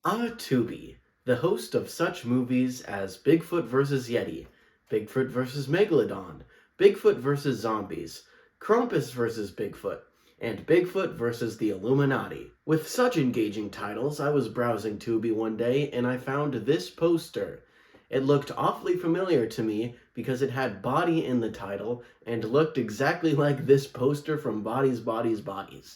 Tubi, the host of such movies as Bigfoot vs. Yeti, Bigfoot vs. Megalodon, Bigfoot vs. Zombies, Krampus vs. Bigfoot, and Bigfoot vs. the Illuminati. With such engaging titles, I was browsing Tubi one day and I found this poster. It looked awfully familiar to me because it had body in the title and looked exactly like this poster from Bodies.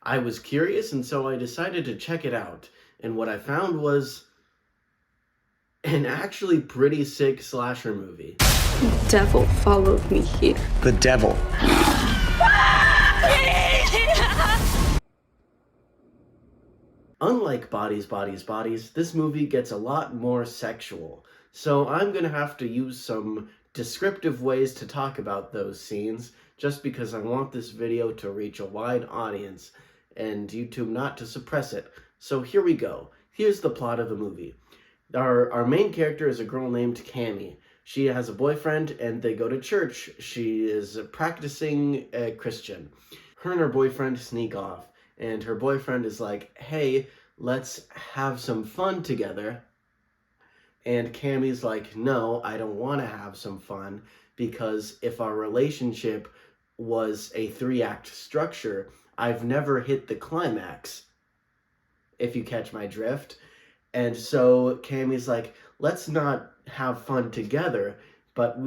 I was curious and so I decided to check it out. And what I found was an actually pretty sick slasher movie. The devil followed me here. The devil. Unlike Bodies, this movie gets a lot more sexual. So I'm gonna have to use some descriptive ways to talk about those scenes just because I want this video to reach a wide audience and YouTube not to suppress it. So here we go. Here's the plot of the movie. Our main character is a girl named Cammy. She has a boyfriend and they go to church. She is a practicing Christian. Her and her boyfriend sneak off and her boyfriend is like, hey, let's have some fun together. And Cammy's like, no, I don't want to have some fun because if our relationship was a 3-act structure, I've never hit the climax, if you catch my drift. And so Cammy's like, let's not have fun together, but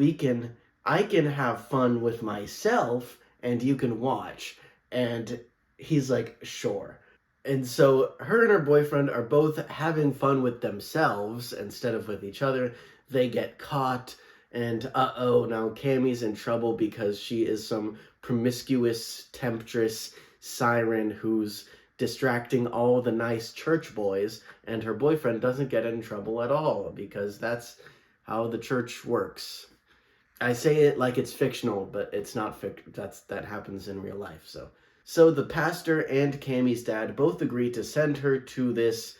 I can have fun with myself and you can watch. And he's like, sure. And so her and her boyfriend are both having fun with themselves instead of with each other. They get caught and now Cammy's in trouble because she is some promiscuous temptress siren who's distracting all the nice church boys, and her boyfriend doesn't get in trouble at all because that's how the church works. I say it like it's fictional, but it's not that happens in real life. So the pastor and Cammy's dad both agree to send her to this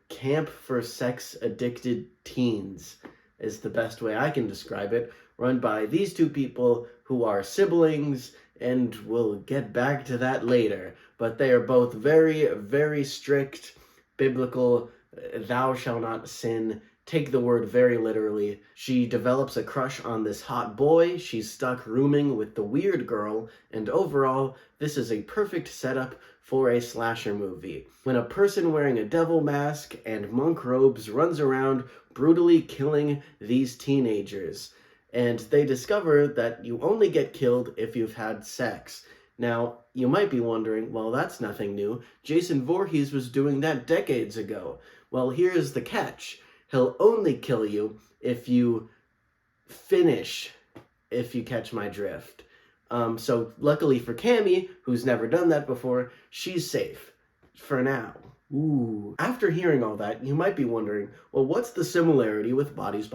camp for sex-addicted teens, is the best way I can describe it, run by these two people who are siblings, and we'll get back to that later. But they are both very, very strict, biblical, thou shalt not sin, take the word very literally. She develops a crush on this hot boy, she's stuck rooming with the weird girl, and overall, this is a perfect setup for a slasher movie. When a person wearing a devil mask and monk robes runs around brutally killing these teenagers. And they discover that you only get killed if you've had sex. Now, you might be wondering, well, that's nothing new. Jason Voorhees was doing that decades ago. Well, here's the catch. He'll only kill you if you finish, if you catch my drift. So luckily for Cammy, who's never done that before, she's safe. For now. Ooh. After hearing all that, you might be wondering, well, what's the similarity with Bodies?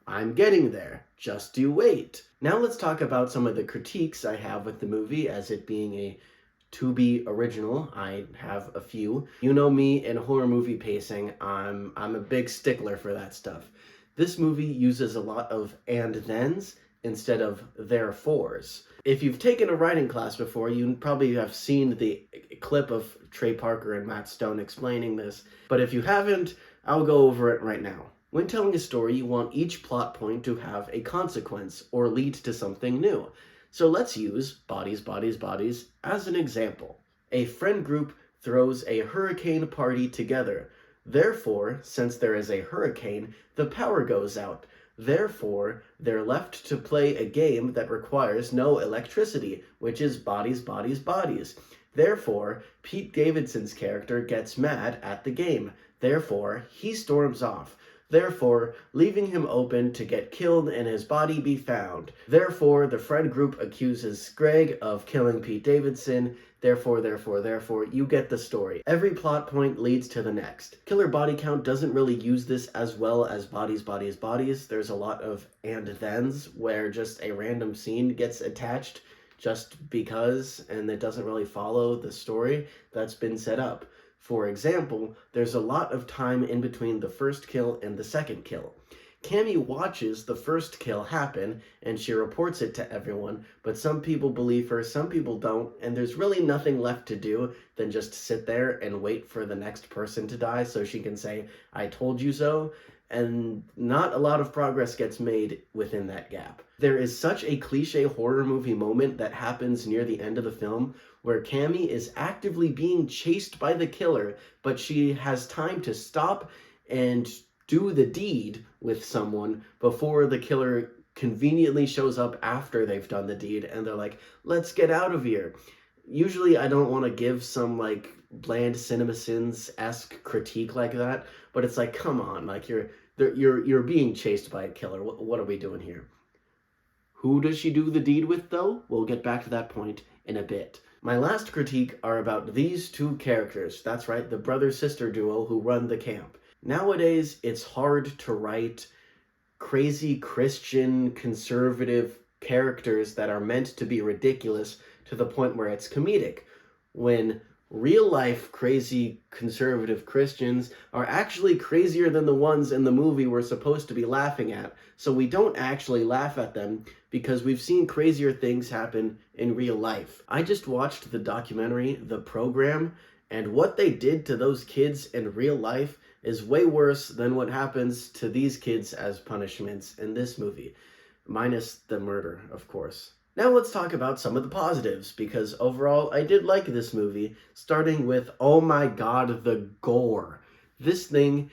I'm getting there. Just you wait. Now let's talk about some of the critiques I have with the movie, as it being a Tubi original. I have a few. You know me in horror movie pacing. I'm a big stickler for that stuff. This movie uses a lot of and thens instead of therefores. If you've taken a writing class before, you probably have seen the clip of Trey Parker and Matt Stone explaining this. But if you haven't, I'll go over it right now. When telling a story, you want each plot point to have a consequence or lead to something new. So let's use Bodies as an example. A friend group throws a hurricane party together. Therefore, since there is a hurricane, the power goes out. Therefore, they're left to play a game that requires no electricity, which is Bodies. Therefore, Pete Davidson's character gets mad at the game. Therefore, he storms off. Therefore, leaving him open to get killed and his body be found. Therefore, the friend group accuses Greg of killing Pete Davidson. Therefore, you get the story. Every plot point leads to the next. Killer Body Count doesn't really use this as well as Bodies. There's a lot of and thens where just a random scene gets attached just because, and it doesn't really follow the story that's been set up. For example, there's a lot of time in between the first kill and the second kill. Cammy watches the first kill happen and she reports it to everyone, but some people believe her, some people don't, and there's really nothing left to do than just sit there and wait for the next person to die so she can say, "I told you so," and not a lot of progress gets made within that gap. There is such a cliche horror movie moment that happens near the end of the film where Cammy is actively being chased by the killer, but she has time to stop and do the deed with someone before the killer conveniently shows up after they've done the deed, and they're like, "Let's get out of here." Usually I don't want to give some like bland CinemaSins-esque critique like that, but it's like, come on, like you're being chased by a killer. What are we doing here? Who does she do the deed with, though? We'll get back to that point in a bit. My last critique are about these two characters. That's right, the brother-sister duo who run the camp. Nowadays, it's hard to write crazy Christian conservative characters that are meant to be ridiculous to the point where it's comedic, when real life crazy conservative Christians are actually crazier than the ones in the movie we're supposed to be laughing at. So we don't actually laugh at them because we've seen crazier things happen in real life. I just watched the documentary The Program, and what they did to those kids in real life is way worse than what happens to these kids as punishments in this movie. Minus the murder, of course. Now let's talk about some of the positives, because overall I did like this movie, starting with, oh my god, the gore. This thing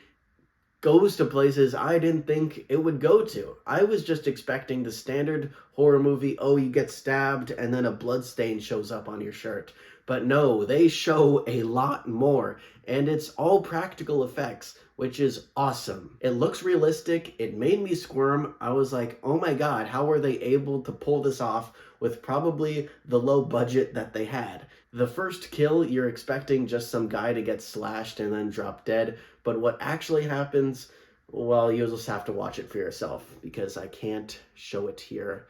goes to places I didn't think it would go to. I was just expecting the standard horror movie, oh, you get stabbed and then a blood stain shows up on your shirt. But no, they show a lot more, and it's all practical effects, which is awesome. It looks realistic, it made me squirm. I was like, oh my god, how are they able to pull this off with probably the low budget that they had? The first kill, you're expecting just some guy to get slashed and then drop dead, but what actually happens, well, you'll just have to watch it for yourself, because I can't show it here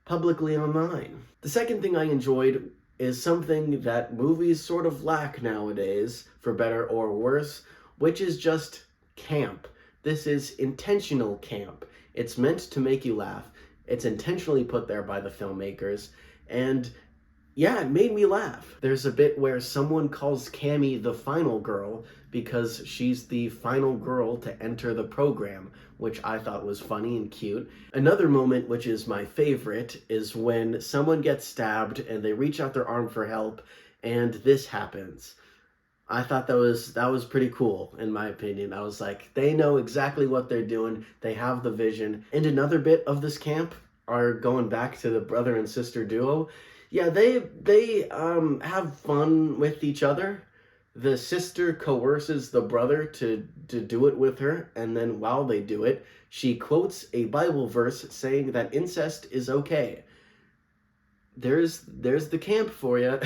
publicly online. The second thing I enjoyed is something that movies sort of lack nowadays, for better or worse, which is just camp. This is intentional camp. It's meant to make you laugh. It's intentionally put there by the filmmakers, and yeah, it made me laugh. There's a bit where someone calls Cammy the final girl because she's the final girl to enter the program, which I thought was funny and cute. Another moment, which is my favorite, is when someone gets stabbed and they reach out their arm for help, and this happens. I thought that was pretty cool, in my opinion. I was like, they know exactly what they're doing. They have the vision. And another bit of this camp are going back to the brother and sister duo. Yeah, they have fun with each other. The sister coerces the brother to do it with her, and then while they do it, she quotes a Bible verse saying that incest is okay. There's the camp for you.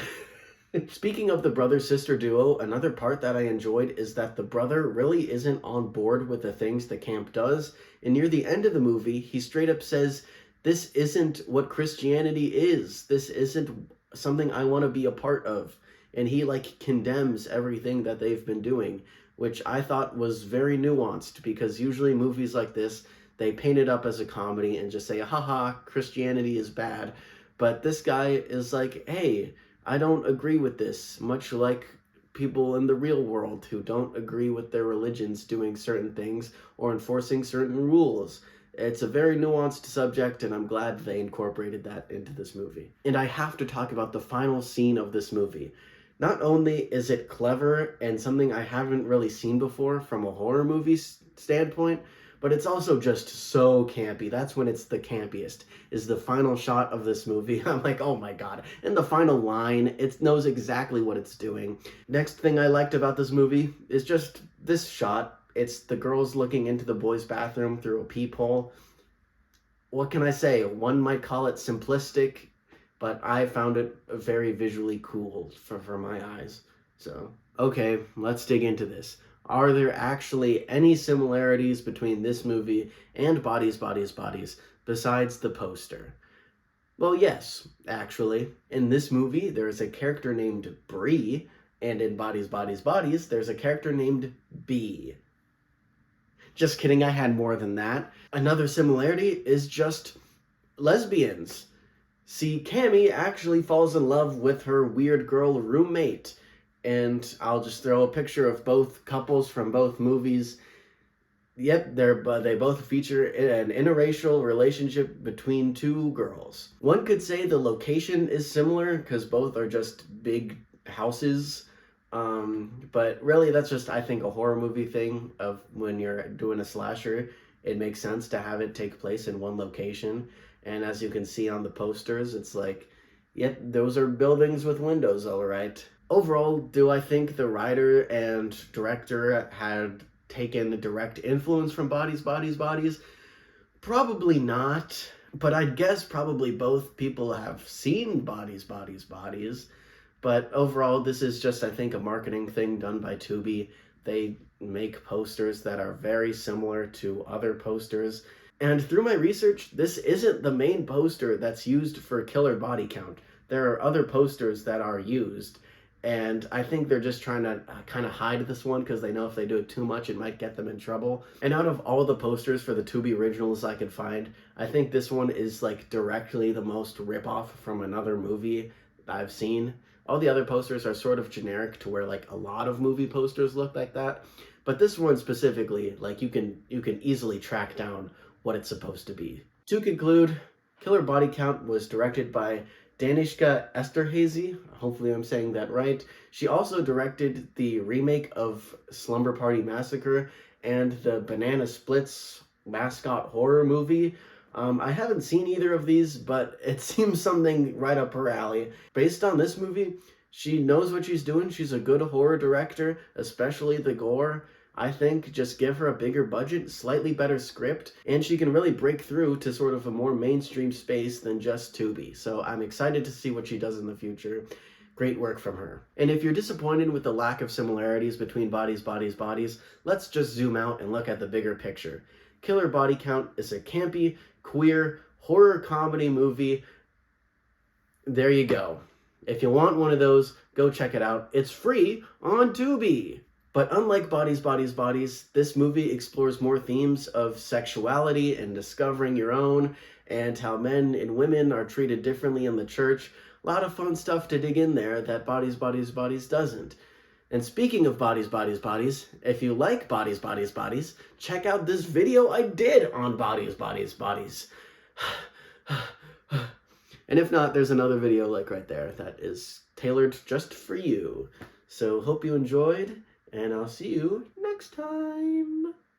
Speaking of the brother-sister duo, another part that I enjoyed is that the brother really isn't on board with the things the camp does, and near the end of the movie, he straight up says, "This isn't what Christianity is. This isn't something I want to be a part of." And he like condemns everything that they've been doing, which I thought was very nuanced, because usually movies like this, they paint it up as a comedy and just say, haha, Christianity is bad. But this guy is like, hey, I don't agree with this, much like people in the real world who don't agree with their religions doing certain things or enforcing certain rules. It's a very nuanced subject, and I'm glad they incorporated that into this movie. And I have to talk about the final scene of this movie. Not only is it clever and something I haven't really seen before from a horror movie standpoint, but it's also just so campy. That's when it's the campiest, is the final shot of this movie. I'm like, oh my god. And the final line, it knows exactly what it's doing. Next thing I liked about this movie is just this shot. It's the girls looking into the boys' bathroom through a peephole. What can I say? One might call it simplistic, but I found it very visually cool for my eyes. So, okay, let's dig into this. Are there actually any similarities between this movie and Bodies, Bodies, Bodies besides the poster? Well, yes, actually. In this movie, there's a character named Bree, and in Bodies, Bodies, Bodies, there's a character named Bee. Just kidding, I had more than that. Another similarity is just lesbians. See, Cammy actually falls in love with her weird girl roommate. And I'll just throw a picture of both couples from both movies. Yep, they both feature an interracial relationship between two girls. One could say the location is similar because both are just big houses. But really, that's just, I think, a horror movie thing of when you're doing a slasher, it makes sense to have it take place in one location. And as you can see on the posters, it's like, yep, those are buildings with windows, all right. Overall, do I think the writer and director had taken direct influence from Bodies? Probably not, but I'd guess probably both people have seen Bodies. But overall, this is just, I think, a marketing thing done by Tubi. They make posters that are very similar to other posters. And through my research, this isn't the main poster that's used for killer body count. There are other posters that are used. And I think they're just trying to kind of hide this one because they know if they do it too much, it might get them in trouble. And out of all the posters for the Tubi originals I could find, I think this one is like directly the most ripoff from another movie I've seen. All the other posters are sort of generic to where like a lot of movie posters look like that. But this one specifically, like you can easily track down what it's supposed to be. To conclude, Killer Body Count was directed by Danishka Esterhazy. Hopefully I'm saying that right. She also directed the remake of Slumber Party Massacre and the Banana Splits mascot horror movie. I haven't seen either of these, but it seems something right up her alley. Based on this movie, she knows what she's doing. She's a good horror director, especially the gore. I think just give her a bigger budget, slightly better script, and she can really break through to sort of a more mainstream space than just Tubi. So I'm excited to see what she does in the future. Great work from her. And if you're disappointed with the lack of similarities between Bodies, let's just zoom out and look at the bigger picture. Killer Body Count is a campy, queer, horror comedy movie. There you go. If you want one of those, go check it out. It's free on Tubi. But unlike Bodies, this movie explores more themes of sexuality and discovering your own, and how men and women are treated differently in the church. A lot of fun stuff to dig in there that Bodies doesn't. And speaking of Bodies, if you like Bodies, check out this video I did on Bodies. And if not, there's another video like right there that is tailored just for you. So hope you enjoyed, and I'll see you next time.